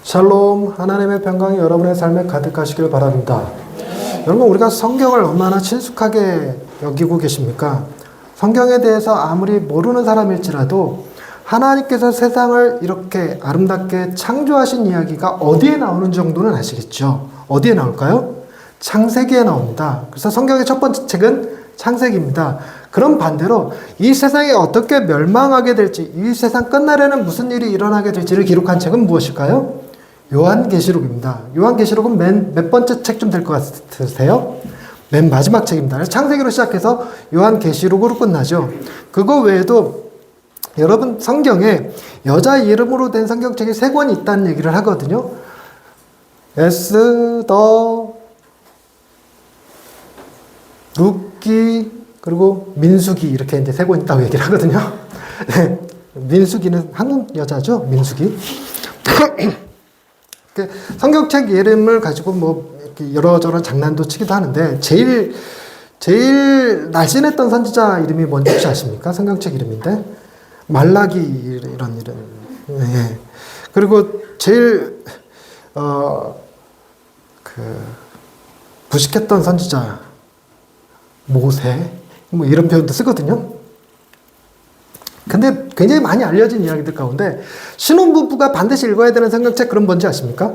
샬롬, 하나님의 평강이 여러분의 삶에 가득하시길 바랍니다. 여러분, 우리가 성경을 얼마나 친숙하게 여기고 계십니까? 성경에 대해서 아무리 모르는 사람일지라도 하나님께서 세상을 이렇게 아름답게 창조하신 이야기가 어디에 나오는 정도는 아시겠죠? 어디에 나올까요? 창세기에 나옵니다. 그래서 성경의 첫 번째 책은 창세기입니다. 그럼 반대로 이 세상이 어떻게 멸망하게 될지, 이 세상 끝날에는 무슨 일이 일어나게 될지를 기록한 책은 무엇일까요? 요한계시록입니다. 요한계시록은 맨 몇 번째 책쯤 될 것 같으세요? 맨 마지막 책입니다. 창세기로 시작해서 요한계시록으로 끝나죠. 그거 외에도 여러분 성경에 여자 이름으로 된 성경책이 3권이 있다는 얘기를 하거든요. 에스더, 룻기, 그리고 민수기 이렇게 이제 3권 있다고 얘기를 하거든요. 민수기는 한국 여자죠, 민수기. 성경책 이름을 가지고 뭐 이렇게 이러저런 장난도 치기도 하는데 제일 날씬했던 선지자 이름이 뭔지 혹시 아십니까? 성경책 이름인데 말라기 이런 이름. 예. 그리고 제일 부식했던 선지자 모세 뭐 이런 표현도 쓰거든요. 근데 굉장히 많이 알려진 이야기들 가운데 신혼부부가 반드시 읽어야 되는 성경책 그런 뭔지 아십니까?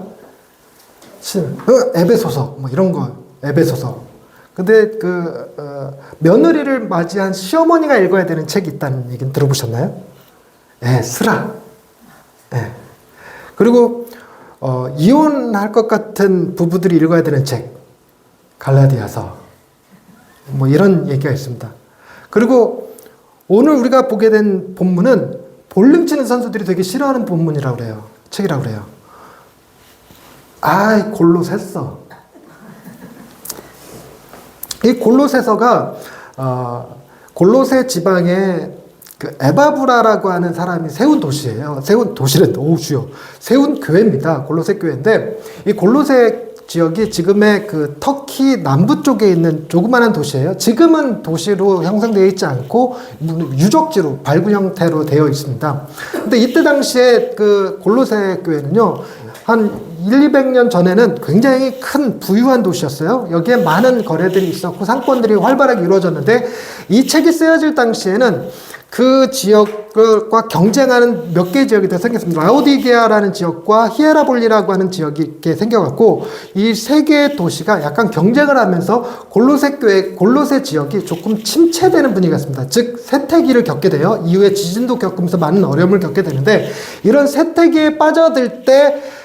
에베소서 뭐 이런 거 에베소서. 근데 며느리를 맞이한 시어머니가 읽어야 되는 책이 있다는 얘기는 들어보셨나요? 예, 스라. 예. 그리고 이혼할 것 같은 부부들이 읽어야 되는 책 갈라디아서 뭐 이런 얘기가 있습니다. 그리고 오늘 우리가 보게 된 본문은 볼링 치는 선수들이 되게 싫어하는 본문이라고 그래요. 책이라고 그래요. 골로새서. 이 골로새서가 골로새 지방에 그 에바브라라고 하는 사람이 세운 도시예요. 세운 도시는 세운 교회입니다. 골로새 교회인데 이 골로새 지역이 지금의 그 터키 남부 쪽에 있는 조그마한 도시예요. 지금은 도시로 형성되어 있지 않고 유적지로 발굴 형태로 되어 있습니다. 근데 이때 당시에 그 골로새 교회는요, 한 200년 전에는 굉장히 큰 부유한 도시였어요. 여기에 많은 거래들이 있었고 상권들이 활발하게 이루어졌는데 이 책이 쓰여질 당시에는 그 지역과 경쟁하는 몇 개의 지역이 더 생겼습니다. 라오디게아라는 지역과 히에라볼리라고 하는 지역이 이렇게 생겨갖고 이 세 개의 도시가 약간 경쟁을 하면서 골로새 지역이 조금 침체되는 분위기가 있습니다. 즉 쇠퇴기를 겪게 돼요. 이후에 지진도 겪으면서 많은 어려움을 겪게 되는데 이런 쇠퇴기에 빠져들 때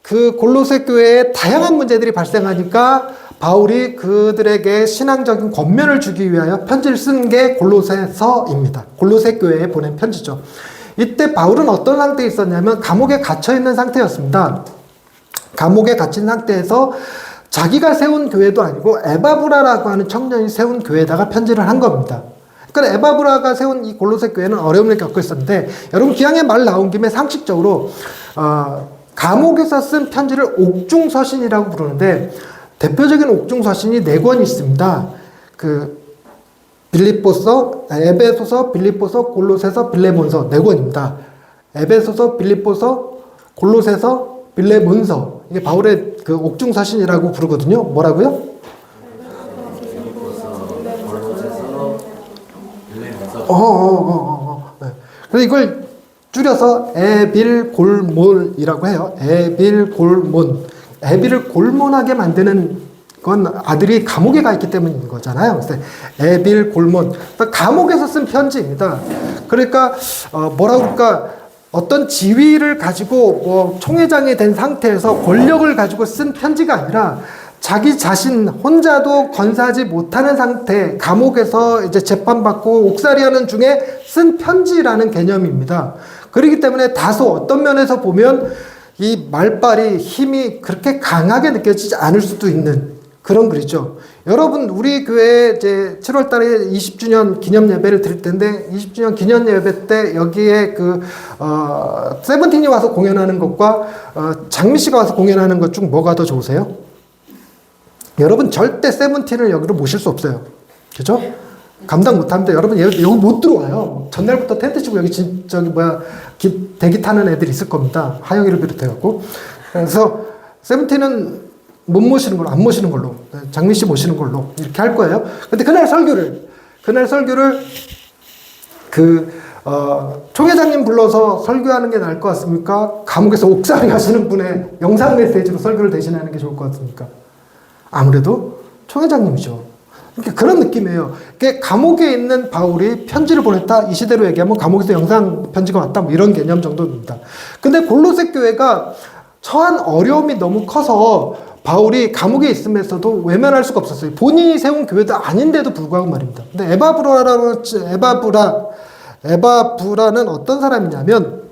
그 골로새 교회에 다양한 문제들이 발생하니까 바울이 그들에게 신앙적인 권면을 주기 위하여 편지를 쓴 게 골로새서입니다. 골로새 교회에 보낸 편지죠. 이때 바울은 어떤 상태에 있었냐면 감옥에 갇혀 있는 상태였습니다. 감옥에 갇힌 상태에서 자기가 세운 교회도 아니고 에바브라라고 하는 청년이 세운 교회에다가 편지를 한 겁니다. 그러니까 에바브라가 세운 이 골로새 교회는 어려움을 겪고 있었는데 여러분 기왕에 말 나온 김에 상식적으로 감옥에서 쓴 편지를 옥중서신이라고 부르는데 대표적인 옥중서신이 4권이 있습니다. 에베소서, 빌립보서, 골로새서, 빌레몬서 4권입니다. 에베소서, 빌립보서, 골로새서, 빌레몬서. 이게 바울의 그 옥중서신이라고 부르거든요. 뭐라고요? 네. 그래서 이걸 줄여서 에빌골몬이라고 해요. 에빌골몬. 에빌을 골몬하게 만드는 건 아들이 감옥에 가 있기 때문인 거잖아요. 그래서 에빌골몬. 감옥에서 쓴 편지입니다. 그러니까 뭐라고 그럴까? 어떤 지위를 가지고 뭐 총회장이 된 상태에서 권력을 가지고 쓴 편지가 아니라 자기 자신 혼자도 건사하지 못하는 상태, 감옥에서 이제 재판받고 옥살이하는 중에 쓴 편지라는 개념입니다. 그렇기 때문에 다소 어떤 면에서 보면 이 말발이 힘이 그렇게 강하게 느껴지지 않을 수도 있는 그런 글이죠. 여러분, 우리 교회 이제 7월 달에 20주년 기념 예배를 드릴 텐데, 20주년 기념 예배 때 여기에 세븐틴이 와서 공연하는 것과, 장미 씨가 와서 공연하는 것 중 뭐가 더 좋으세요? 여러분, 절대 세븐틴을 여기로 모실 수 없어요. 그죠? 감당 못합니다. 여러분, 여기 못 들어와요. 전날부터 텐트 치고 여기 대기 타는 애들이 있을 겁니다. 하영이를 비롯해갖고. 그래서 세븐틴은 못 모시는 걸로, 안 모시는 걸로, 장민 씨 모시는 걸로 이렇게 할 거예요. 근데 그날 설교를 총회장님 불러서 설교하는 게 나을 것 같습니까? 감옥에서 옥살이 하시는 분의 영상 메시지로 설교를 대신하는 게 좋을 것 같습니까? 아무래도 총회장님이죠. 그러니까 그런 느낌이에요. 감옥에 있는 바울이 편지를 보냈다. 이 시대로 얘기하면 감옥에서 영상 편지가 왔다. 뭐 이런 개념 정도입니다. 근데 골로새 교회가 처한 어려움이 너무 커서 바울이 감옥에 있으면서도 외면할 수가 없었어요. 본인이 세운 교회도 아닌데도 불구하고 말입니다. 근데 에바브라는 어떤 사람이냐면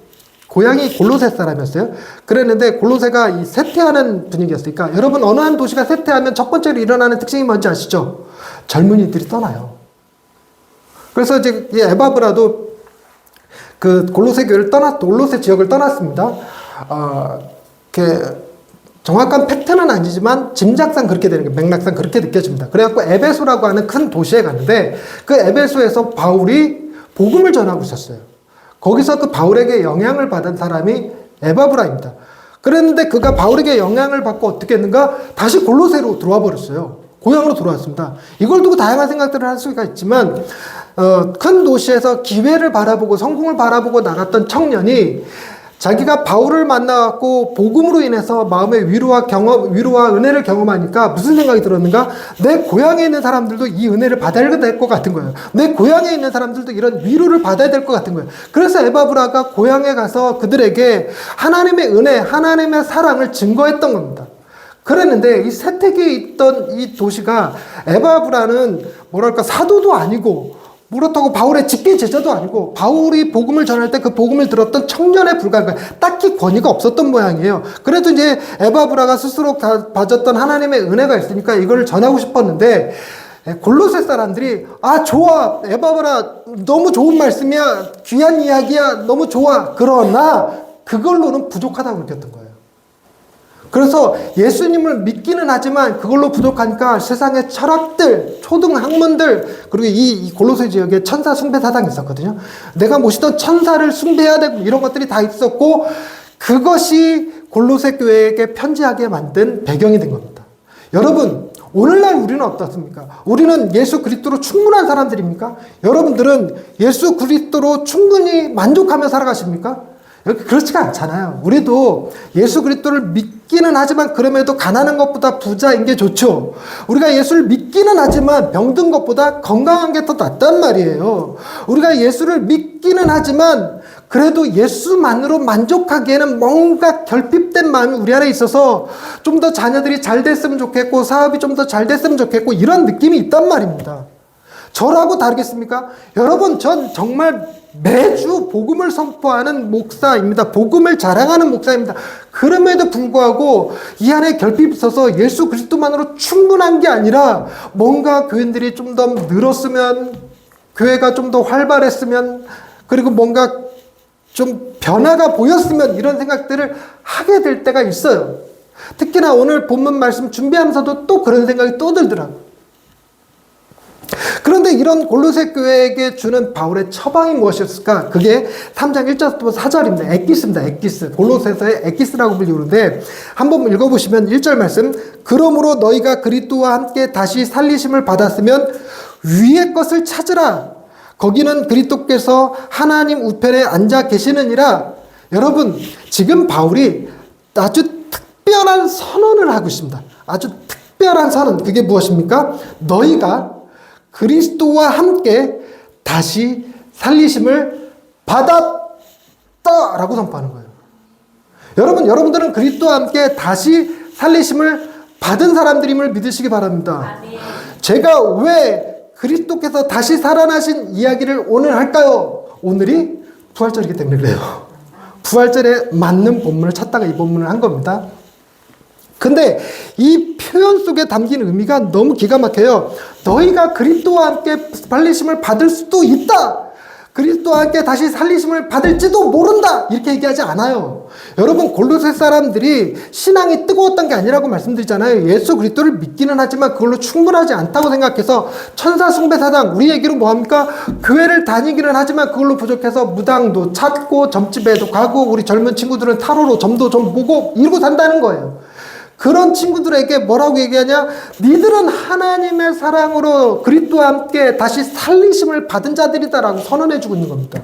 고향이 골로새 사람이었어요. 그랬는데 골로새가 이 쇠퇴하는 분위기였으니까 여러분 어느 한 도시가 쇠퇴하면 첫 번째로 일어나는 특징이 뭔지 아시죠? 젊은이들이 떠나요. 그래서 이제 이 에바브라도 그 골로새 지역을 떠났습니다. 정확한 팩트는 아니지만 짐작상 그렇게 되는 게 맥락상 그렇게 느껴집니다. 그래갖고 에베소라고 하는 큰 도시에 갔는데 그 에베소에서 바울이 복음을 전하고 있었어요. 거기서 그 바울에게 영향을 받은 사람이 에바브라입니다. 그랬는데 그가 바울에게 영향을 받고 어떻게 했는가? 다시 골로새로 들어와 버렸어요. 고향으로 돌아왔습니다. 이걸 두고 다양한 생각들을 할 수가 있지만 큰 도시에서 기회를 바라보고 성공을 바라보고 나갔던 청년이 자기가 바울을 만나갖고 복음으로 인해서 마음의 위로와 은혜를 경험하니까 무슨 생각이 들었는가? 내 고향에 있는 사람들도 이 은혜를 받아야 될 것 같은 거예요. 내 고향에 있는 사람들도 이런 위로를 받아야 될 것 같은 거예요. 그래서 에바브라가 고향에 가서 그들에게 하나님의 은혜, 하나님의 사랑을 증거했던 겁니다. 그랬는데 이 세택에 있던 이 도시가 에바브라는 뭐랄까 사도도 아니고 그렇다고 바울의 직계 제자도 아니고 바울이 복음을 전할 때 그 복음을 들었던 청년에 불과한 거예요. 딱히 권위가 없었던 모양이에요. 그래도 이제 에바브라가 스스로 가졌던 하나님의 은혜가 있으니까 이걸 전하고 싶었는데 골로새 사람들이 좋아 에바브라 너무 좋은 말씀이야 귀한 이야기야 너무 좋아 그러나 그걸로는 부족하다고 느꼈던 거예요. 그래서 예수님을 믿기는 하지만 그걸로 부족하니까 세상의 철학들, 초등학문들, 그리고 이 골로새 지역에 천사 숭배 사당이 있었거든요. 내가 모시던 천사를 숭배해야 되고 이런 것들이 다 있었고 그것이 골로새 교회에게 편지하게 만든 배경이 된 겁니다. 여러분, 오늘날 우리는 어떻습니까? 우리는 예수 그리스도로 충분한 사람들입니까? 여러분들은 예수 그리스도로 충분히 만족하며 살아가십니까? 그렇지가 않잖아요. 우리도 예수 그리스도를 믿기는 하지만 그럼에도 가난한 것보다 부자인 게 좋죠. 우리가 예수를 믿기는 하지만 병든 것보다 건강한 게 더 낫단 말이에요. 우리가 예수를 믿기는 하지만 그래도 예수만으로 만족하기에는 뭔가 결핍된 마음이 우리 안에 있어서 좀 더 자녀들이 잘 됐으면 좋겠고 사업이 좀 더 잘 됐으면 좋겠고 이런 느낌이 있단 말입니다. 저라고 다르겠습니까? 여러분, 전 정말 매주 복음을 선포하는 목사입니다. 복음을 자랑하는 목사입니다. 그럼에도 불구하고 이 안에 결핍이 있어서 예수 그리스도만으로 충분한 게 아니라 뭔가 교인들이 좀 더 늘었으면, 교회가 좀 더 활발했으면, 그리고 뭔가 좀 변화가 보였으면 이런 생각들을 하게 될 때가 있어요. 특히나 오늘 본문 말씀 준비하면서도 또 그런 생각이 또 들더라고요. 그런데 이런 골로새 교회에게 주는 바울의 처방이 무엇이었을까? 그게 3장 1절부터 4절입니다. 에키스입니다. 에키스. 골로새서의 에키스라고 불리우는데 한번 읽어보시면 1절 말씀. 그러므로 너희가 그리스도와 함께 다시 살리심을 받았으면 위의 것을 찾으라. 거기는 그리스도께서 하나님 우편에 앉아 계시느니라. 여러분, 지금 바울이 아주 특별한 선언을 하고 있습니다. 아주 특별한 선언. 그게 무엇입니까? 너희가 그리스도와 함께 다시 살리심을 받았다라고 선포하는 거예요. 여러분들은 그리스도와 함께 다시 살리심을 받은 사람들임을 믿으시기 바랍니다. 제가 왜 그리스도께서 다시 살아나신 이야기를 오늘 할까요? 오늘이 부활절이기 때문에 그래요. 부활절에 맞는 본문을 찾다가 이 본문을 한 겁니다. 근데 이 표현 속에 담긴 의미가 너무 기가 막혀요. 너희가 그리스도와 함께 살리심을 받을 수도 있다. 그리스도와 함께 다시 살리심을 받을지도 모른다 이렇게 얘기하지 않아요. 여러분, 골로새 사람들이 신앙이 뜨거웠던 게 아니라고 말씀드리잖아요. 예수 그리스도를 믿기는 하지만 그걸로 충분하지 않다고 생각해서 천사 숭배 사상, 우리 얘기로 뭐합니까? 교회를 다니기는 하지만 그걸로 부족해서 무당도 찾고 점집에도 가고 우리 젊은 친구들은 타로로 점도 좀 보고 이러고 산다는 거예요. 그런 친구들에게 뭐라고 얘기하냐? 니들은 하나님의 사랑으로 그리스도와 함께 다시 살리심을 받은 자들이다라고 선언해주고 있는 겁니다.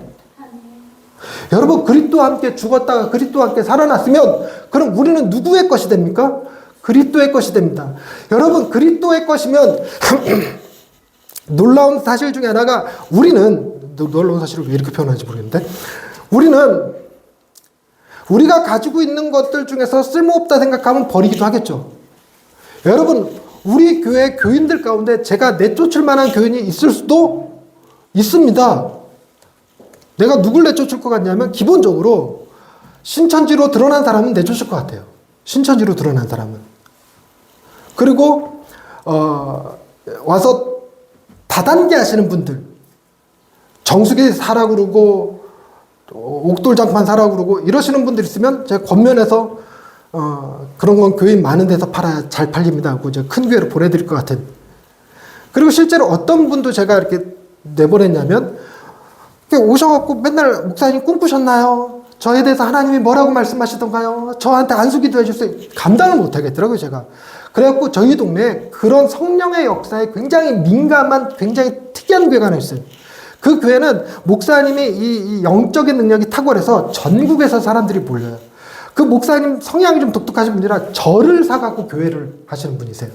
여러분, 그리스도와 함께 죽었다가 그리스도와 함께 살아났으면 그럼 우리는 누구의 것이 됩니까? 그리스도의 것이 됩니다. 여러분, 그리스도의 것이면 놀라운 사실 중에 하나가, 우리는, 놀라운 사실을 왜 이렇게 표현하는지 모르겠는데, 우리가 가지고 있는 것들 중에서 쓸모없다 생각하면 버리기도 하겠죠. 여러분, 우리 교회 교인들 가운데 제가 내쫓을 만한 교인이 있을 수도 있습니다. 내가 누굴 내쫓을 것 같냐면, 기본적으로 신천지로 드러난 사람은 내쫓을 것 같아요. 신천지로 드러난 사람은. 그리고 와서 다단계 하시는 분들, 정수기 사라 그러고 옥돌장판 사라고 그러고 이러시는 분들 있으면 제가 권면해서 그런 건 교인 많은 데서 팔아야 잘 팔립니다 하고 이제 큰 교회로 보내드릴 것 같은. 그리고 실제로 어떤 분도 제가 이렇게 내보냈냐면, 오셔갖고 맨날 목사님 꿈꾸셨나요? 저에 대해서 하나님이 뭐라고 말씀하시던가요? 저한테 안수기도 해주세요. 감당을 못하겠더라고요, 제가. 그래갖고 저희 동네에 그런 성령의 역사에 굉장히 민감한 굉장히 특이한 교회가 하나 있어요. 그 교회는 목사님이 이 영적인 능력이 탁월해서 전국에서 사람들이 몰려요. 그 목사님 성향이 좀 독특하신 분이라 절을 사갖고 교회를 하시는 분이세요.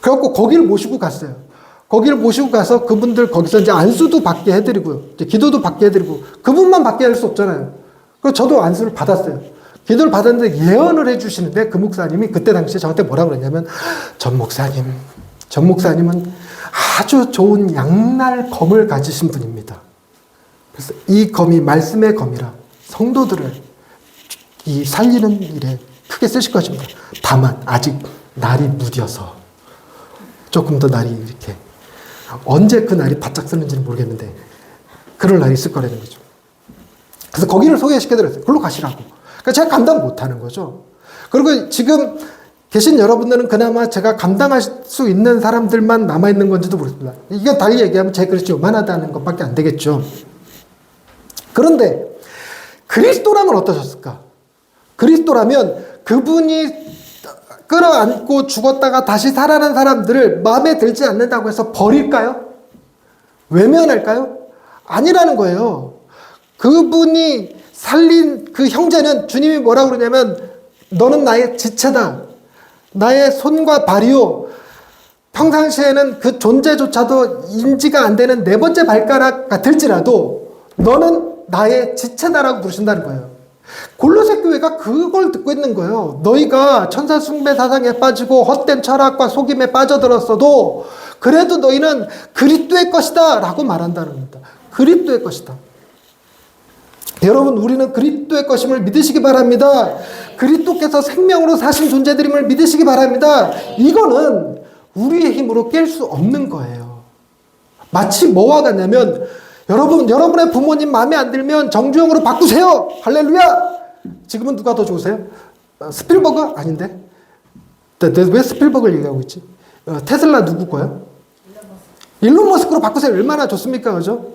그래갖고 거기를 모시고 갔어요. 거기를 모시고 가서 그분들 거기서 이제 안수도 받게 해드리고요. 이제 기도도 받게 해드리고, 그분만 받게 할 수 없잖아요. 그래서 저도 안수를 받았어요. 기도를 받았는데 예언을 해주시는데 그 목사님이 그때 당시에 저한테 뭐라고 그랬냐면, 전 목사님은 아주 좋은 양날 검을 가지신 분입니다. 그래서 이 검이 말씀의 검이라 성도들을 이 살리는 일에 크게 쓰실 것입니다. 다만 아직 날이 무뎌서 조금 더 날이 이렇게, 언제 그 날이 바짝 쓰는지는 모르겠는데 그럴 날이 있을 거라는 거죠. 그래서 거기를 소개시켜드렸어요. 그걸로 가시라고. 그러니까 제가 감당 못하는 거죠. 그리고 지금 계신 여러분들은 그나마 제가 감당할 수 있는 사람들만 남아있는 건지도 모르겠습니다. 이거 달리 얘기하면 제 그릇이 요만하다는 것밖에 안 되겠죠. 그런데 그리스도라면 어떠셨을까? 그리스도라면 그분이 끌어안고 죽었다가 다시 살아난 사람들을 마음에 들지 않는다고 해서 버릴까요? 외면할까요? 아니라는 거예요. 그분이 살린 그 형제는 주님이 뭐라고 그러냐면, 너는 나의 지체다. 나의 손과 발이요. 평상시에는 그 존재조차도 인지가 안 되는 네 번째 발가락 같을지라도 너는 나의 지체다라고 부르신다는 거예요. 골로새 교회가 그걸 듣고 있는 거예요. 너희가 천사 숭배 사상에 빠지고 헛된 철학과 속임에 빠져들었어도 그래도 너희는 그리스도의 것이다 라고 말한다는 겁니다. 그리스도의 것이다. 여러분, 우리는 그리스도의 것임을 믿으시기 바랍니다. 그리스도께서 생명으로 사신 존재들임을 믿으시기 바랍니다. 이거는 우리의 힘으로 깰 수 없는 거예요. 마치 뭐와 같냐면, 여러분의 부모님 마음에 안 들면 정주영으로 바꾸세요. 할렐루야. 지금은 누가 더 좋으세요? 스필버그? 아닌데. 왜 스필버그를 얘기하고 있지? 테슬라 누구 거야? 일론 머스크로 바꾸세요. 얼마나 좋습니까? 그죠?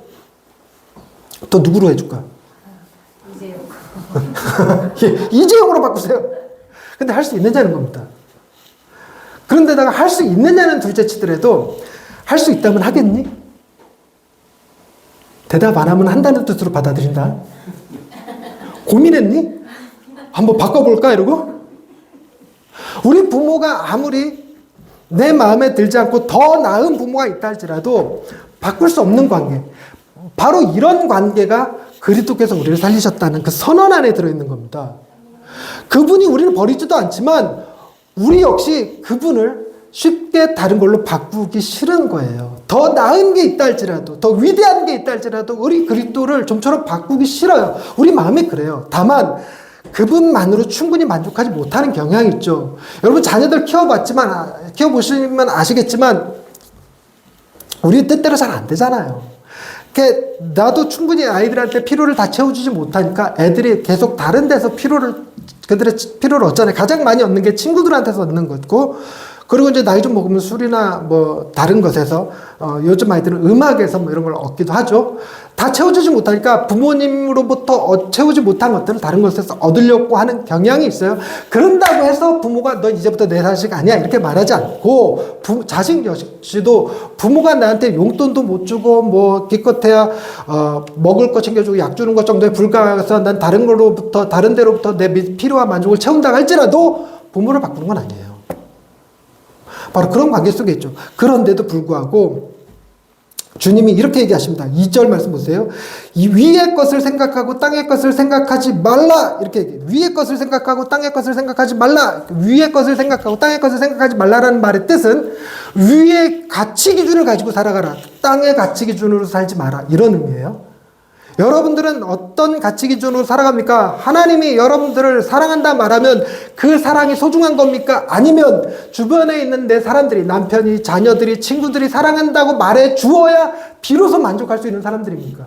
또 누구로 해줄까? 이재용으로 바꾸세요. 근데 할 수 있느냐는 겁니다. 그런데다가 할 수 있느냐는 둘째 치더라도 할 수 있다면 하겠니? 대답 안 하면 한다는 뜻으로 받아들인다. 고민했니? 한번 바꿔볼까? 이러고. 우리 부모가 아무리 내 마음에 들지 않고 더 나은 부모가 있다 할지라도 바꿀 수 없는 관계, 바로 이런 관계가 그리스도께서 우리를 살리셨다는 그 선언 안에 들어있는 겁니다. 그분이 우리를 버리지도 않지만 우리 역시 그분을 쉽게 다른 걸로 바꾸기 싫은 거예요. 더 나은 게 있다 할지라도, 더 위대한 게 있다 할지라도 우리 그리스도를 좀처럼 바꾸기 싫어요. 우리 마음이 그래요. 다만 그분만으로 충분히 만족하지 못하는 경향이 있죠. 여러분, 자녀들 키워보시면 아시겠지만 우리 뜻대로 잘 안 되잖아요. 나도 충분히 아이들한테 필요를 다 채워주지 못하니까 애들이 계속 다른 데서 그들의 필요를 얻잖아요. 가장 많이 얻는 게 친구들한테서 얻는 거고, 그리고 이제 나이 좀 먹으면 술이나 뭐 다른 것에서 요즘 아이들은 음악에서 뭐 이런 걸 얻기도 하죠. 다 채워주지 못하니까 부모님으로부터 채우지 못한 것들을 다른 것에서 얻으려고 하는 경향이 있어요. 그런다고 해서 부모가 너 이제부터 내 자식 아니야 이렇게 말하지 않고, 자식 역시도 부모가 나한테 용돈도 못 주고 뭐 기껏해야 먹을 거 챙겨주고 약 주는 것 정도에 불과해서 난 다른 데로부터 내 필요와 만족을 채운다고 할지라도 부모를 바꾸는 건 아니에요. 바로 그런 관계 속에 있죠. 그런데도 불구하고 주님이 이렇게 얘기하십니다. 2절 말씀 보세요. 이 위의 것을 생각하고 땅의 것을 생각하지 말라. 이렇게 얘기해요. 위의 것을 생각하고 땅의 것을 생각하지 말라. 위의 것을 생각하고 땅의 것을 생각하지 말라라는 말의 뜻은 위의 가치 기준을 가지고 살아가라. 땅의 가치 기준으로 살지 마라. 이런 의미예요. 여러분들은 어떤 가치 기준으로 살아갑니까? 하나님이 여러분들을 사랑한다 말하면 그 사랑이 소중한 겁니까? 아니면 주변에 있는 내 사람들이, 남편이, 자녀들이, 친구들이 사랑한다고 말해 주어야 비로소 만족할 수 있는 사람들입니까?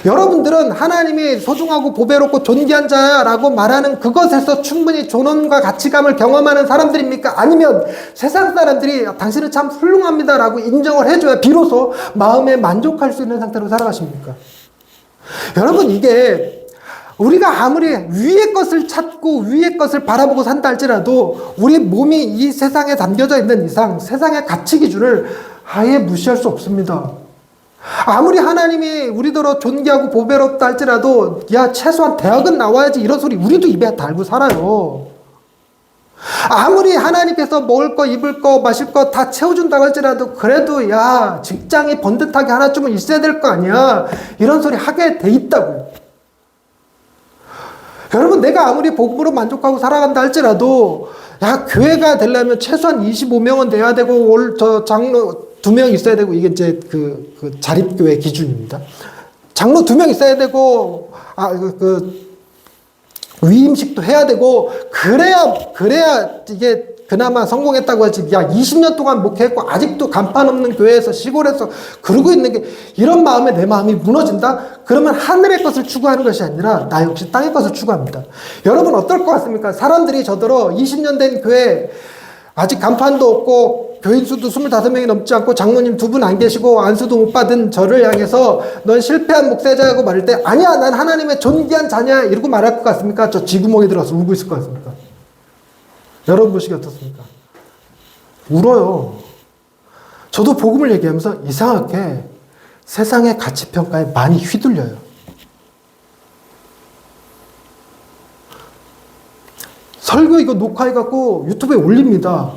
여러분들은 하나님이 소중하고 보배롭고 존귀한 자야라고 말하는 그것에서 충분히 존엄과 가치감을 경험하는 사람들입니까? 아니면 세상 사람들이 당신은 참 훌륭합니다라고 인정을 해줘야 비로소 마음에 만족할 수 있는 상태로 살아가십니까? 여러분, 이게 우리가 아무리 위의 것을 찾고 위의 것을 바라보고 산다 할지라도 우리 몸이 이 세상에 담겨져 있는 이상 세상의 가치 기준을 아예 무시할 수 없습니다. 아무리 하나님이 우리더러 존귀하고 보배롭다 할지라도 야 최소한 대학은 나와야지 이런 소리 우리도 입에 달고 살아요. 아무리 하나님께서 먹을 거 입을 거 마실 거 다 채워준다고 할지라도 그래도 야 직장이 번듯하게 하나쯤은 있어야 될 거 아니야 이런 소리 하게 돼 있다고요. 여러분, 내가 아무리 복음으로 만족하고 살아간다 할지라도 야 교회가 되려면 최소한 25명은 돼야 되고 장로 2명 있어야 되고, 이게 이제 그 자립교회 기준입니다. 장로 2명 있어야 되고 위임식도 해야 되고 그래야 이게 그나마 성공했다고 하지. 야 20년 동안 목회했고 아직도 간판 없는 교회에서 시골에서 그러고 있는 게 이런 마음에 내 마음이 무너진다? 그러면 하늘의 것을 추구하는 것이 아니라 나 역시 땅의 것을 추구합니다. 여러분 어떨 것 같습니까? 사람들이 저더러 20년 된 교회 아직 간판도 없고 교인 수도 25명이 넘지 않고 장로님 2분 안 계시고 안수도 못 받은 저를 향해서 넌 실패한 목사자고 말할 때 아니야 난 하나님의 존귀한 자냐 이러고 말할 것 같습니까? 저 쥐구멍에 들어가서 울고 있을 것 같습니까? 여러분 보시기 어떻습니까? 울어요. 저도 복음을 얘기하면서 이상하게 세상의 가치평가에 많이 휘둘려요. 설교 이거 녹화해갖고 유튜브에 올립니다.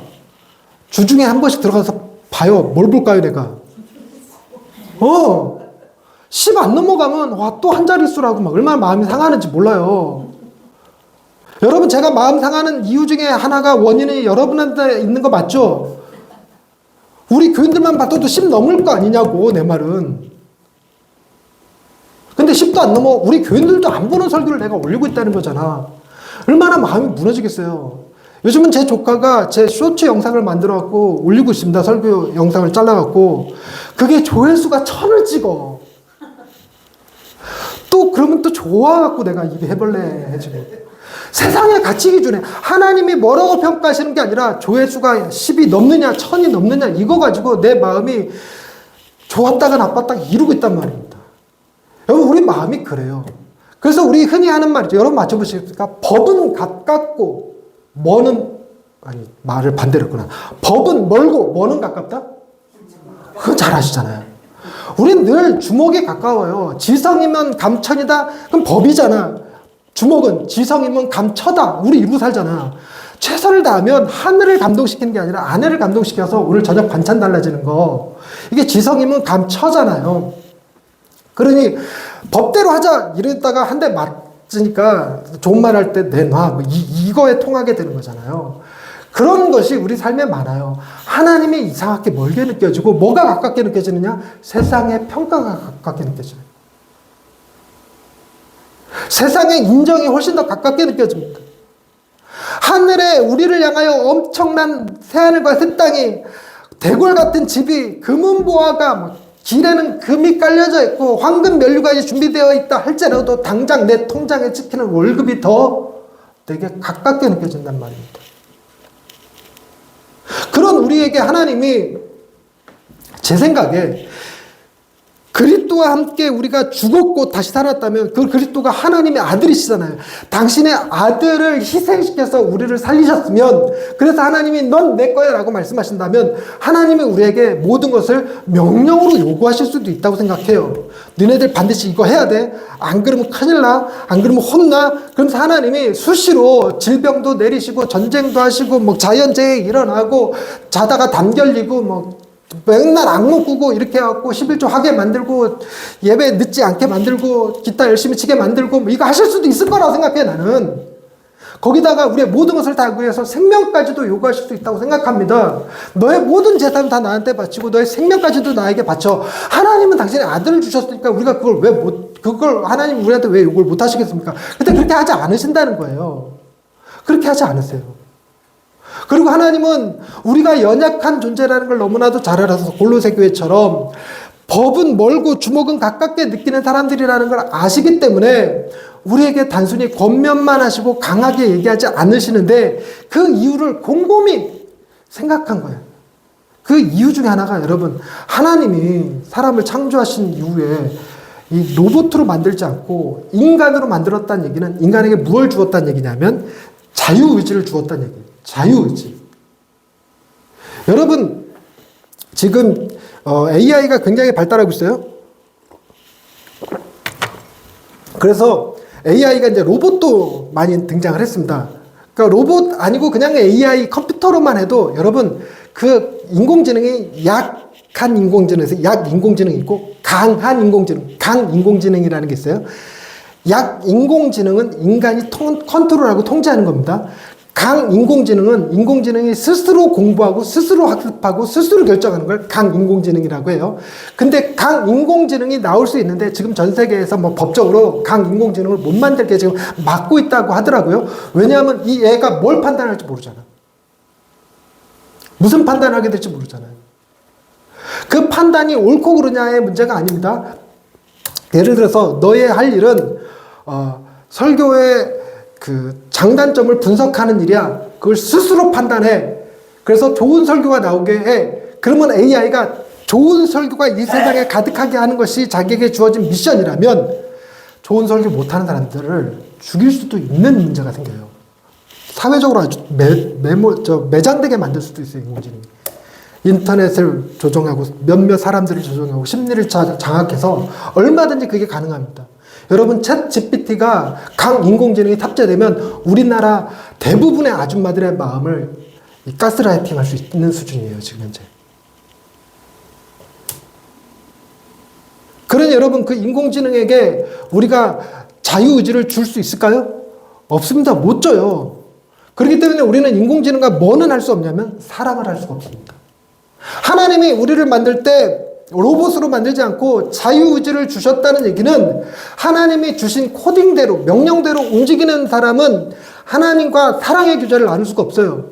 주중에 한 번씩 들어가서 봐요. 뭘 볼까요, 내가? 10 안 넘어가면, 와, 또 한 자릿수라고 막 얼마나 마음이 상하는지 몰라요. 여러분, 제가 마음 상하는 이유 중에 하나가 원인이 여러분한테 있는 거 맞죠? 우리 교인들만 봐도 10 넘을 거 아니냐고, 내 말은. 근데 10도 안 넘어. 우리 교인들도 안 보는 설교를 내가 올리고 있다는 거잖아. 얼마나 마음이 무너지겠어요. 요즘은 제 조카가 제 쇼츠 영상을 만들어갖고 올리고 있습니다. 설교 영상을 잘라갖고. 그게 조회수가 1000을 찍어. 또 그러면 또 좋아갖고 내가 입이 해벌레해지고. 세상의 가치 기준에 하나님이 뭐라고 평가하시는 게 아니라 조회수가 10이 넘느냐 1000이 넘느냐 이거 가지고 내 마음이 좋았다가 나빴다가 이루고 있단 말입니다. 여러분 우리 마음이 그래요. 그래서 우리 흔히 하는 말이죠. 여러분 맞춰보시겠습니까? 법은 가깝고 뭐는 아니 말을 반대로 했구나. 법은 멀고 뭐는 가깝다? 그거 잘 아시잖아요. 우린 늘 주목에 가까워요. 지성이면 감천이다? 그럼 법이잖아. 주목은 지성이면 감처다. 우리 이러고 살잖아. 최선을 다하면 하늘을 감동시키는 게 아니라 아내를 감동시켜서 오늘 저녁 반찬 달라지는 거. 이게 지성이면 감처잖아요. 그러니 법대로 하자 이랬다가 한 대 맞으니까 좋은 말 할 때 내놔 뭐 이거에 통하게 되는 거잖아요. 그런 것이 우리 삶에 많아요. 하나님이 이상하게 멀게 느껴지고 뭐가 가깝게 느껴지느냐? 세상의 평가가 가깝게 느껴져요. 세상의 인정이 훨씬 더 가깝게 느껴집니다. 하늘에 우리를 향하여 엄청난 새하늘과 새 땅이 대궐 같은 집이 금은보화가 길에는 금이 깔려져 있고 황금 면류관이 준비되어 있다 할지라도 당장 내 통장에 찍히는 월급이 더 되게 가깝게 느껴진단 말입니다. 그런 우리에게 하나님이 제 생각에 그리스도와 함께 우리가 죽었고 다시 살았다면 그 그리스도가 하나님의 아들이시잖아요. 당신의 아들을 희생시켜서 우리를 살리셨으면, 그래서 하나님이 넌 내 거야 라고 말씀하신다면 하나님이 우리에게 모든 것을 명령으로 요구하실 수도 있다고 생각해요. 너네들 반드시 이거 해야 돼. 안 그러면 큰일 나. 안 그러면 혼나. 그러면서 하나님이 수시로 질병도 내리시고 전쟁도 하시고 뭐 자연재해 일어나고 자다가 담 결리고 뭐 맨날 악몽 꾸고 이렇게 해갖고 11조 하게 만들고 예배 늦지 않게 만들고 기타 열심히 치게 만들고 뭐 이거 하실 수도 있을 거라고 생각해. 나는 거기다가 우리의 모든 것을 다 위해서 생명까지도 요구하실 수 있다고 생각합니다. 너의 모든 재산 다 나한테 바치고 너의 생명까지도 나에게 바쳐. 하나님은 당신의 아들을 주셨으니까 우리가 그걸 하나님 우리한테 왜 요구를 못 하시겠습니까? 근데 그렇게 하지 않으신다는 거예요. 그렇게 하지 않으세요. 그리고 하나님은 우리가 연약한 존재라는 걸 너무나도 잘 알아서 골로새 교회처럼 법은 멀고 주먹은 가깝게 느끼는 사람들이라는 걸 아시기 때문에 우리에게 단순히 권면만 하시고 강하게 얘기하지 않으시는데 그 이유를 곰곰이 생각한 거예요. 그 이유 중에 하나가 여러분, 하나님이 사람을 창조하신 이후에 이 로봇으로 만들지 않고 인간으로 만들었다는 얘기는 인간에게 무엇을 주었다는 얘기냐면 자유의지를 주었다는 얘기예요. 자유의지. 여러분, 지금 AI가 굉장히 발달하고 있어요. 그래서 AI가 이제 로봇도 많이 등장을 했습니다. 그러니까 로봇 아니고 그냥 AI 컴퓨터로만 해도 여러분 그 인공지능이 약한 인공지능에서 약인공지능이 있고 강한 인공지능, 강인공지능이라는 게 있어요. 약인공지능은 인간이 컨트롤하고 통제하는 겁니다. 강인공지능은 인공지능이 스스로 공부하고 스스로 학습하고 스스로 결정하는 걸 강인공지능이라고 해요. 근데 강인공지능이 나올 수 있는데 지금 전 세계에서 뭐 법적으로 강인공지능을 못 만들게 지금 막고 있다고 하더라고요. 왜냐하면 이 애가 뭘 판단할지 모르잖아. 무슨 판단을 하게 될지 모르잖아요. 그 판단이 옳고 그르냐의 문제가 아닙니다. 예를 들어서 너의 할 일은 설교의 그 장단점을 분석하는 일이야. 그걸 스스로 판단해. 그래서 좋은 설교가 나오게 해. 그러면 AI가 좋은 설교가 이 세상에 가득하게 하는 것이 자기에게 주어진 미션이라면 좋은 설교 못하는 사람들을 죽일 수도 있는 문제가 생겨요. 사회적으로 아주 매장되게 만들 수도 있어요. 인공지능이. 인터넷을 조종하고 몇몇 사람들을 조종하고 심리를 장악해서 얼마든지 그게 가능합니다. 여러분, 챗 GPT가 강인공지능이 탑재되면 우리나라 대부분의 아줌마들의 마음을 가스라이팅 할 수 있는 수준이에요, 지금 현재. 그러니 여러분, 그 인공지능에게 우리가 자유의지를 줄 수 있을까요? 없습니다. 못 줘요. 그렇기 때문에 우리는 인공지능과 뭐는 할 수 없냐면 사랑을 할 수가 없습니다. 하나님이 우리를 만들 때 로봇으로 만들지 않고 자유의지를 주셨다는 얘기는 하나님이 주신 코딩대로 명령대로 움직이는 사람은 하나님과 사랑의 교제를 나눌 수가 없어요.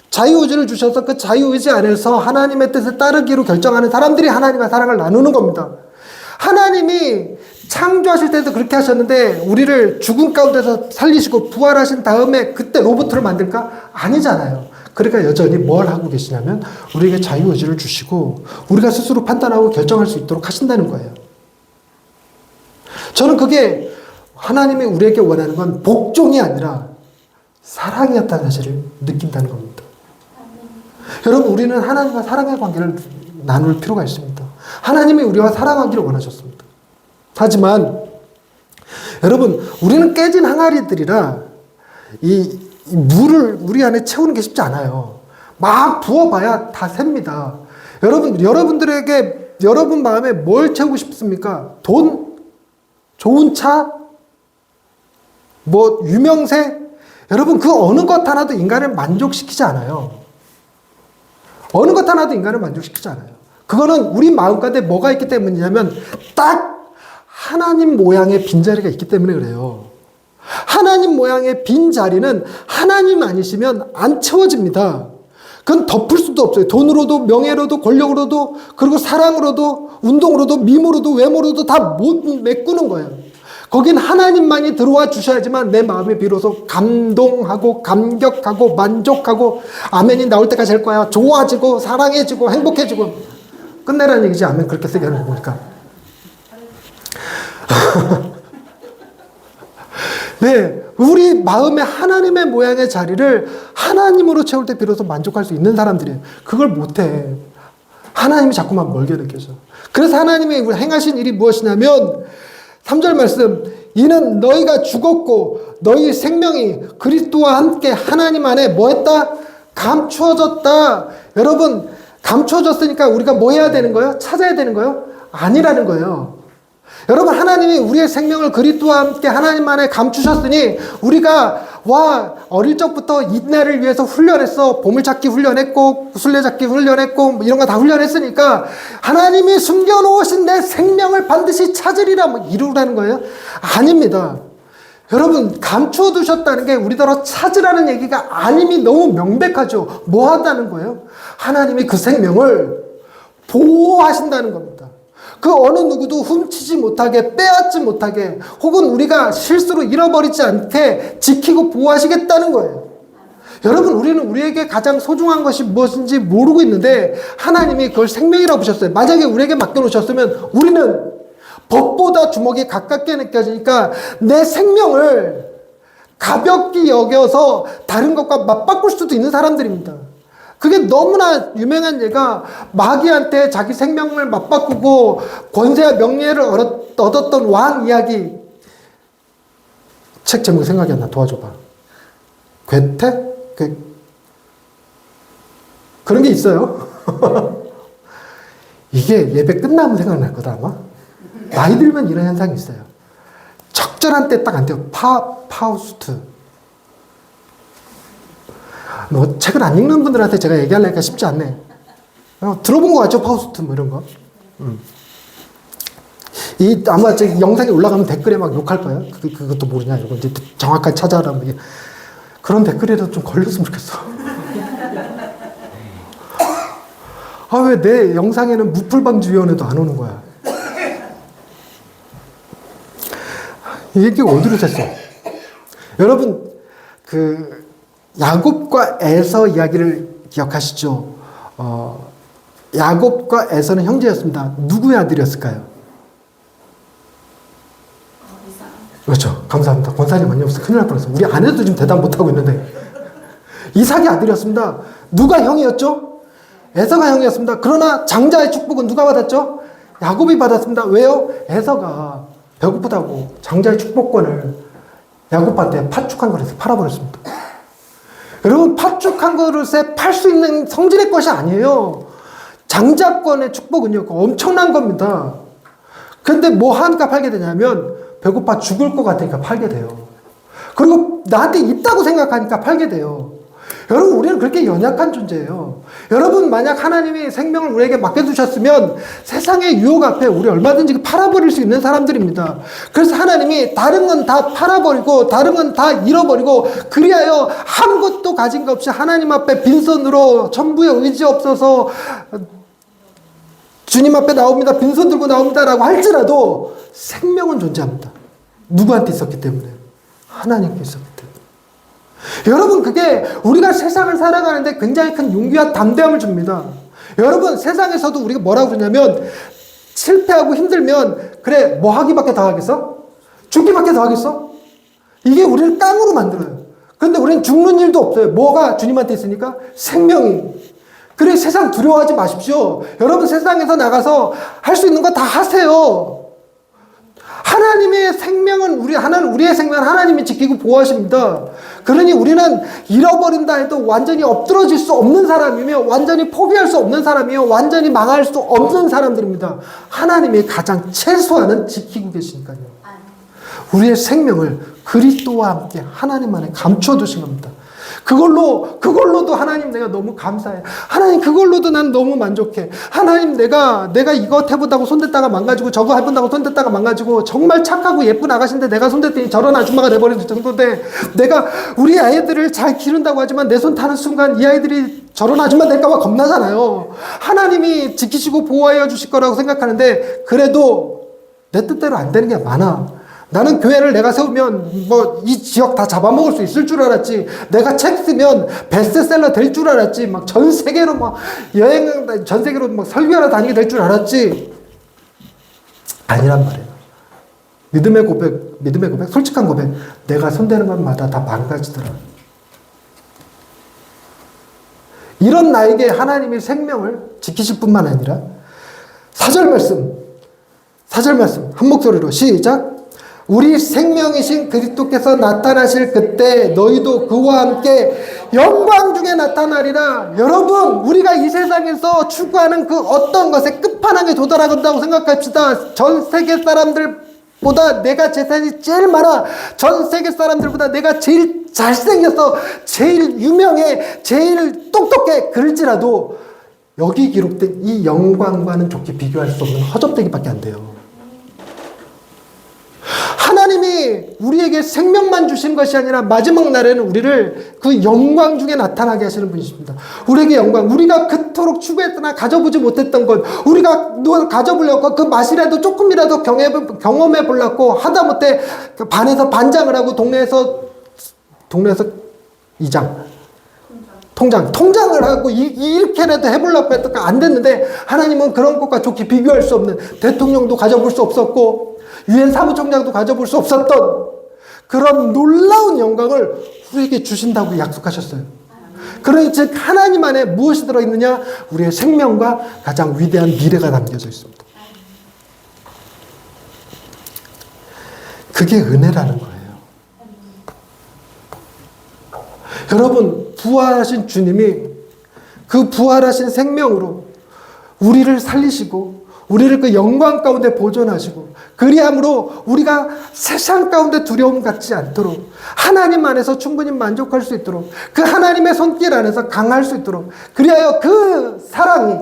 자유의지를 주셔서 그 자유의지 안에서 하나님의 뜻에 따르기로 결정하는 사람들이 하나님과 사랑을 나누는 겁니다. 하나님이 창조하실 때도 그렇게 하셨는데 우리를 죽음 가운데서 살리시고 부활하신 다음에 그때 로봇을 만들까? 아니잖아요. 그러니까 여전히 뭘 하고 계시냐면 우리에게 자유의지를 주시고 우리가 스스로 판단하고 결정할 수 있도록 하신다는 거예요. 저는 그게 하나님이 우리에게 원하는 건 복종이 아니라 사랑이었다는 사실을 느낀다는 겁니다. 여러분, 우리는 하나님과 사랑의 관계를 나눌 필요가 있습니다. 하나님이 우리와 사랑하기를 원하셨습니다. 하지만 여러분, 우리는 깨진 항아리들이라 이 물을 우리 안에 채우는 게 쉽지 않아요. 막 부어봐야 다 셉니다. 여러분들에게 여러분 마음에 뭘 채우고 싶습니까? 돈? 좋은 차? 뭐 유명세? 여러분, 그 어느 것 하나도 인간을 만족시키지 않아요. 어느 것 하나도 인간을 만족시키지 않아요. 그거는 우리 마음 가운데 뭐가 있기 때문이냐면 딱 하나님 모양의 빈자리가 있기 때문에 그래요. 하나님 모양의 빈 자리는 하나님 아니시면 안 채워집니다. 그건 덮을 수도 없어요. 돈으로도, 명예로도, 권력으로도, 그리고 사랑으로도, 운동으로도, 미모로도, 외모로도 다 못 메꾸는 거예요. 거긴 하나님만이 들어와 주셔야지만 내 마음에 비로소 감동하고 감격하고 만족하고 아멘이 나올 때까지 할 거야. 좋아지고 사랑해지고 행복해지고 끝내라는 얘기지. 아멘 그렇게 쓰게 하는 거 보니까. 네, 우리 마음에 하나님의 모양의 자리를 하나님으로 채울 때 비로소 만족할 수 있는 사람들이에요. 그걸 못해. 하나님이 자꾸만 멀게 느껴져. 그래서 하나님이 행하신 일이 무엇이냐면 3절 말씀, 이는 너희가 죽었고 너희 생명이 그리스도와 함께 하나님 안에 뭐 했다? 감추어졌다. 여러분, 감추어졌으니까 우리가 뭐 해야 되는 거예요? 찾아야 되는 거예요? 아니라는 거예요. 여러분, 하나님이 우리의 생명을 그리스도와 함께 하나님 안에 감추셨으니 우리가 어릴 적부터 이날을 위해서 훈련했어. 보물찾기 훈련했고 술래잡기 훈련했고 뭐 이런 거 다 훈련했으니까 하나님이 숨겨놓으신 내 생명을 반드시 찾으리라 뭐 이루라는 거예요? 아닙니다. 여러분, 감추어 두셨다는 게 우리더러 찾으라는 얘기가 아님이 너무 명백하죠. 뭐 한다는 거예요? 하나님이 그 생명을 보호하신다는 겁니다. 그 어느 누구도 훔치지 못하게, 빼앗지 못하게, 혹은 우리가 실수로 잃어버리지 않게 지키고 보호하시겠다는 거예요. 여러분, 우리는 우리에게 가장 소중한 것이 무엇인지 모르고 있는데 하나님이 그걸 생명이라고 보셨어요. 만약에 우리에게 맡겨놓으셨으면 우리는 법보다 주먹이 가깝게 느껴지니까 내 생명을 가볍게 여겨서 다른 것과 맞바꿀 수도 있는 사람들입니다. 그게 너무나 유명한 예가 마귀한테 자기 생명을 맞바꾸고 권세와 명예를 얻었던 왕 이야기. 책 제목이 생각이 안 나. 도와줘봐. 괴테? 그런 게 있어요. 이게 예배 끝나면 생각날 거다 아마. 나이 들면 이런 현상이 있어요. 적절한 때 딱 안 돼요. 파우스트. 뭐 책을 안 읽는 분들한테 제가 얘기하려니까 쉽지 않네. 들어본 거 같죠? 파우스트 뭐 이런 거. 아마 제 영상에 올라가면 댓글에 막 욕할 거예요. 그것도 모르냐 이러고 이제 정확하게 찾아라 뭐 그런 댓글에도 좀 걸렸으면 좋겠어. 아, 왜 내 영상에는 무풀방지위원회도 안 오는 거야? 이 얘기가 어디로 샜어? 여러분, 야곱과 에서 이야기를 기억하시죠? 야곱과 에서는 형제였습니다. 누구의 아들이었을까요? 그렇죠. 감사합니다. 권사님 많이 없어. 큰일 날 뻔했어. 우리 아내도 지금 대답 못하고 있는데. 이삭의 아들이었습니다. 누가 형이었죠? 에서가 형이었습니다. 그러나 장자의 축복은 누가 받았죠? 야곱이 받았습니다. 왜요? 에서가 배고프다고 장자의 축복권을 야곱한테 파축한 그릇에 팔아버렸습니다. 여러분, 파축한 그릇에 팔 수 있는 성질의 것이 아니에요. 장자권의 축복은요, 엄청난 겁니다. 근데 뭐 하니까 팔게 되냐면 배고파 죽을 것 같으니까 팔게 돼요. 그리고 나한테 있다고 생각하니까 팔게 돼요. 여러분, 우리는 그렇게 연약한 존재예요. 여러분, 만약 하나님이 생명을 우리에게 맡겨두셨으면 세상의 유혹 앞에 우리 얼마든지 팔아버릴 수 있는 사람들입니다. 그래서 하나님이 다른 건 다 팔아버리고 다른 건 다 잃어버리고 그리하여 아무것도 가진 것 없이 하나님 앞에 빈손으로 천부에 의지 없어서 주님 앞에 나옵니다. 빈손 들고 나옵니다. 라고 할지라도 생명은 존재합니다. 누구한테 있었기 때문에? 하나님께 있었기 때문에. 여러분, 그게 우리가 세상을 살아가는데 굉장히 큰 용기와 담대함을 줍니다. 여러분, 세상에서도 우리가 뭐라고 그러냐면 실패하고 힘들면 그래, 뭐 하기밖에 더 하겠어? 죽기밖에 더 하겠어? 이게 우리를 깡으로 만들어요. 그런데 우리는 죽는 일도 없어요. 뭐가 주님한테 있으니까? 생명이. 그래, 세상 두려워하지 마십시오. 여러분, 세상에서 나가서 할 수 있는 거 다 하세요. 하나님의 생명은 우리의 생명은 하나님이 지키고 보호하십니다. 그러니 우리는 잃어버린다 해도 완전히 엎드러질 수 없는 사람이며 완전히 포기할 수 없는 사람이며 완전히 망할 수 없는 사람들입니다. 하나님이 가장 최소한은 지키고 계시니까요. 우리의 생명을 그리스도와 함께 하나님 안에 감춰두신 겁니다. 그걸로도 하나님 내가 너무 감사해. 하나님 그걸로도 난 너무 만족해. 하나님 내가 이거 해본다고 손댔다가 망가지고 저거 해본다고 손댔다가 망가지고 정말 착하고 예쁜 아가씨인데 내가 손댔더니 저런 아줌마가 돼버린 정도인데 내가 우리 아이들을 잘 기른다고 하지만 내 손 타는 순간 이 아이들이 저런 아줌마 될까봐 겁나잖아요. 하나님이 지키시고 보호하여 주실 거라고 생각하는데 그래도 내 뜻대로 안 되는 게 많아. 나는 교회를 내가 세우면 뭐 이 지역 다 잡아먹을 수 있을 줄 알았지. 내가 책 쓰면 베스트셀러 될 줄 알았지. 막 전 세계로 막 여행, 전 세계로 막 설교하러 다니게 될 줄 알았지. 아니란 말이에요. 믿음의 고백, 솔직한 고백. 내가 손대는 것마다 다 망가지더라. 이런 나에게 하나님이 생명을 지키실 뿐만 아니라 4절 말씀 한 목소리로 시작. 우리 생명이신 그리스도께서 나타나실 그때 너희도 그와 함께 영광 중에 나타나리라. 여러분, 우리가 이 세상에서 추구하는 그 어떤 것에 끝판왕에 도달하겠다고 생각합시다. 전 세계 사람들보다 내가 재산이 제일 많아. 전 세계 사람들보다 내가 제일 잘생겼어. 제일 유명해. 제일 똑똑해. 그럴지라도 여기 기록된 이 영광과는 좋게 비교할 수 없는 허접대기밖에 안 돼요. 하나님이 우리에게 생명만 주신 것이 아니라 마지막 날에는 우리를 그 영광 중에 나타나게 하시는 분이십니다. 우리에게 영광, 우리가 그토록 추구했으나 가져보지 못했던 것, 우리가 가져보려고 그 맛이라도 조금이라도 경험해 보려고 하다못해 반에서 반장을 하고 동네에서 통장을 하고 이렇게라도 해보려고 했다가 안 됐는데 하나님은 그런 것과 좋게 비교할 수 없는, 대통령도 가져볼 수 없었고 유엔 사무총장도 가져볼 수 없었던 그런 놀라운 영광을 우리에게 주신다고 약속하셨어요. 그러니 즉 하나님 안에 무엇이 들어있느냐? 우리의 생명과 가장 위대한 미래가 담겨져 있습니다. 그게 은혜라는 거예요. 여러분, 부활하신 주님이 그 부활하신 생명으로 우리를 살리시고 우리를 그 영광 가운데 보존하시고 그리함으로 우리가 세상 가운데 두려움 갖지 않도록 하나님 안에서 충분히 만족할 수 있도록 그 하나님의 손길 안에서 강할 수 있도록 그리하여 그 사랑이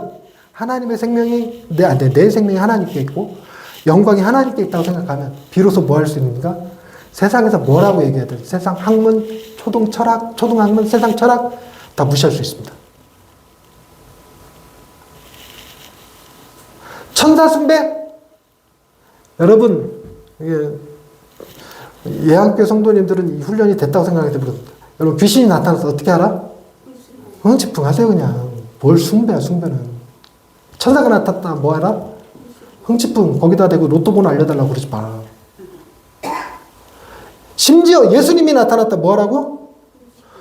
하나님의 생명이 내 생명이 하나님께 있고 영광이 하나님께 있다고 생각하면 비로소 뭐 할 수 있는가? 세상에서 뭐라고 얘기해야 돼? 세상 학문, 초등학문, 세상 철학 다 무시할 수 있습니다. 천사 숭배? 여러분, 예학교 성도님들은 이 훈련이 됐다고 생각하게 됩니다. 여러분, 귀신이 나타나서 어떻게 알아? 흥치풍 하세요, 그냥. 뭘 숭배야, 숭배는. 천사가 나타났다, 뭐 알아? 흥치풍, 거기다 대고 로또 번호 알려달라고 그러지 마. 심지어 예수님이 나타났다, 뭐 하라고?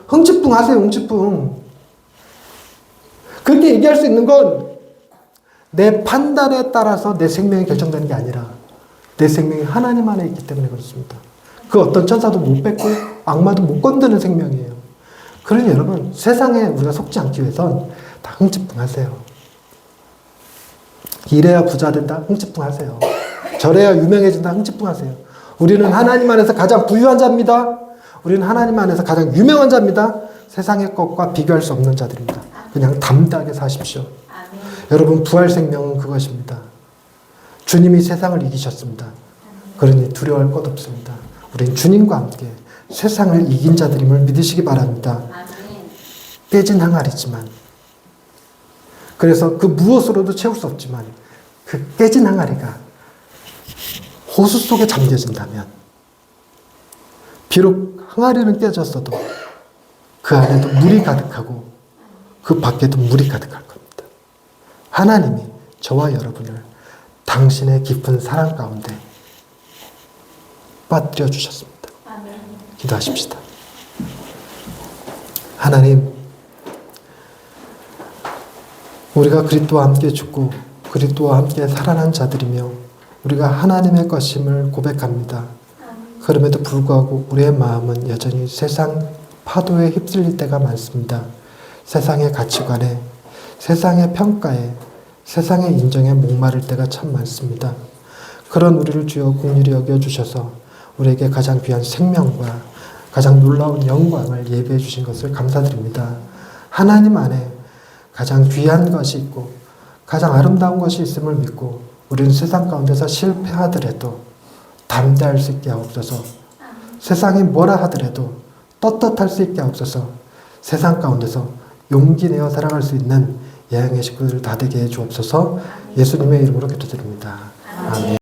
흥치풍 하세요, 흥치풍. 그렇게 얘기할 수 있는 건 내 판단에 따라서 내 생명이 결정되는 게 아니라 내 생명이 하나님 안에 있기 때문에 그렇습니다. 그 어떤 천사도 못 뺏고 악마도 못 건드는 생명이에요. 그러니 여러분, 세상에 우리가 속지 않기 위해선 다 흥치풍 하세요. 이래야 부자 된다? 흥치풍 하세요. 저래야 유명해진다? 흥치풍 하세요. 우리는 하나님 안에서 가장 부유한 자입니다. 우리는 하나님 안에서 가장 유명한 자입니다. 세상의 것과 비교할 수 없는 자들입니다. 그냥 담대하게 사십시오. 여러분, 부활 생명은 그것입니다. 주님이 세상을 이기셨습니다. 그러니 두려워할 것 없습니다. 우린 주님과 함께 세상을 이긴 자들임을 믿으시기 바랍니다. 깨진 항아리지만, 그래서 그 무엇으로도 채울 수 없지만 그 깨진 항아리가 호수 속에 잠겨진다면 비록 항아리는 깨졌어도 그 안에도 물이 가득하고 그 밖에도 물이 가득할 겁니다. 하나님이 저와 여러분을 당신의 깊은 사랑 가운데 빠뜨려 주셨습니다. 기도하십시다. 하나님, 우리가 그리스도와 함께 죽고 그리스도와 함께 살아난 자들이며 우리가 하나님의 것임을 고백합니다. 그럼에도 불구하고 우리의 마음은 여전히 세상 파도에 휩쓸릴 때가 많습니다. 세상의 가치관에, 세상의 평가에, 세상의 인정에 목마를 때가 참 많습니다. 그런 우리를 주여 긍휼히 여겨주셔서 우리에게 가장 귀한 생명과 가장 놀라운 영광을 예비해 주신 것을 감사드립니다. 하나님 안에 가장 귀한 것이 있고 가장 아름다운 것이 있음을 믿고 우리는 세상 가운데서 실패하더라도 담대할 수 있게 하옵소서. 세상이 뭐라 하더라도 떳떳할 수 있게 하옵소서. 세상 가운데서 용기 내어 살아갈 수 있는 예양의 식구들 다 되게 해 주옵소서. 예수님의 이름으로 기도드립니다. 아멘.